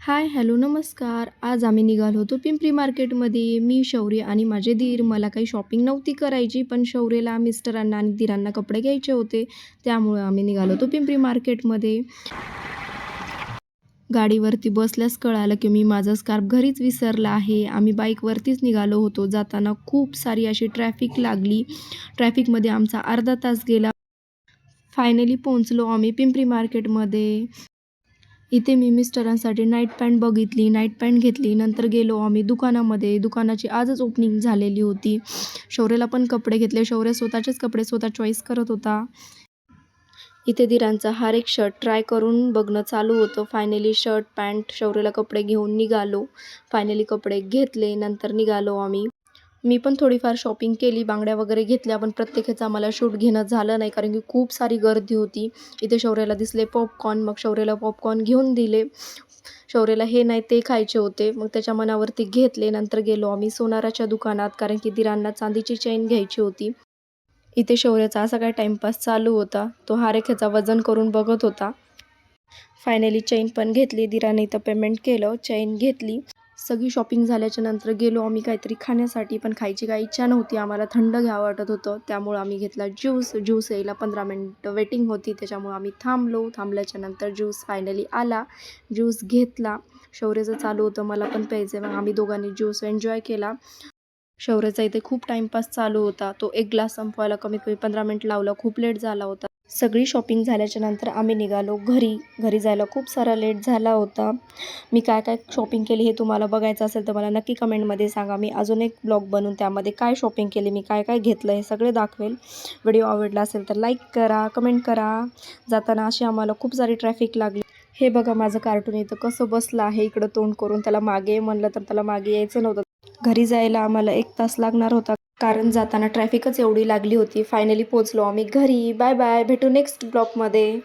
हाय, hello, नमस्कार. आज आम्ही निघालो होतो पिंपरी मार्केटमध्ये. मी, शौर्य आणि माझे दीर. मला काही शॉपिंग नव्हती करायची, पण शौर्यला, मिस्टरांना आणि दीरांना कपडे घ्यायचे होते. त्यामुळं आम्ही निघालो होतो पिंपरी मार्केटमध्ये. गाडीवरती बसल्यास कळालं की मी माझा स्कार्फ घरीच विसरला आहे. आम्ही बाईकवरतीच निघालो होतो. जाताना खूप सारी अशी ट्रॅफिक लागली. ट्रॅफिकमध्ये आमचा अर्धा तास गेला. फायनली पोहोचलो आम्ही पिंपरी मार्केटमध्ये. इथे मी मिस्टरांसाठी नाईट पॅन्ट बघितली, नाईट पॅन्ट घेतली. नंतर गेलो आम्ही दुकानामध्ये. दुकानाची आजच ओपनिंग झालेली होती. शौर्यला पण कपडे घेतले. शौर्य स्वतःचेच कपडे स्वतः चॉईस करत होता. इथे दिरांचा हर एक शर्ट ट्राय करून बघणं चालू होतं. फायनली शर्ट, पॅन्ट, शौर्यला कपडे घेऊन निघालो. फायनली कपडे घेतले. नंतर निघालो आम्ही. मी पण थोडीफार शॉपिंग केली, बांगड्या वगैरे घेतल्या, पण प्रत्येकाचा आम्हाला शूट घेणं झालं नाही कारण की खूप सारी गर्दी होती. इथे शौर्याला दिसले पॉपकॉर्न, मग शौर्याला पॉपकॉर्न घेऊन दिले. शौर्याला हे नाही ते खायचे होते, मग त्याच्या मनावरती घेतले. नंतर गेलो आम्ही सोनाराच्या दुकानात कारण की दिरांना चांदीची चेन घ्यायची होती. इथे शौर्याचा असा काय टाईमपास चालू होता. तो हर एक ह्याचा वजन करून बघत होता. फायनली चेन पण घेतली. दिराने इथं पेमेंट केलं, चेन घेतली. सगळी शॉपिंग झाल्याच्या नंतर गेलो आम्ही काहीतरी खाण्यासाठी, पण खायची काही इच्छा नव्हती. आम्हाला थंड घ्यावं वाटत होतं. त्यामुळं आम्ही घेतला ज्यूस. ज्यूस यायला 15 मिनिटं वेटिंग होती, त्याच्यामुळं आम्ही थांबलो. थांबल्याच्या नंतर ज्यूस फायनली आला. ज्यूस घेतला. शौर्याचं चालू होतं मला पण प्यायचं मग आम्ही दोघांनी ज्यूस एन्जॉय केला. शौर्याचा इथे खूप टाईमपास चालू होता. तो एक ग्लास संपवायला कमीत कमी 15 मिनिट लावला. खूप लेट झाला होता. सगळी शॉपिंग झाल्याच्या नंतर आम्ही निघालो घरी. घरी जायला खूप सारा लेट झाला होता. मी काय काय शॉपिंग केली हे तुम्हाला बघायचं असेल तर मला नक्की कमेंटमध्ये सांगा. मी अजून एक ब्लॉग बनवून त्यामध्ये काय शॉपिंग केली, मी काय काय घेतलं हे सगळे दाखवेल. व्हिडिओ आवडला असेल तर लाईक करा, कमेंट करा. जाताना अशी आम्हाला खूप सारी ट्रॅफिक लागली. हे बघा माझं कार्टून इथं कसं बसलं आहे इकडं तोंड करून. त्याला मागे म्हणलं तर त्याला मागे यायचं नव्हतं. घरी जायला आम्हाला 1 तास लागणार होता कारण जाताना ट्रॅफिकच एवढी लागली होती. फायनली पोहोचलो आम्ही घरी. बाय बाय, भेटू नेक्स्ट ब्लॉगमध्ये.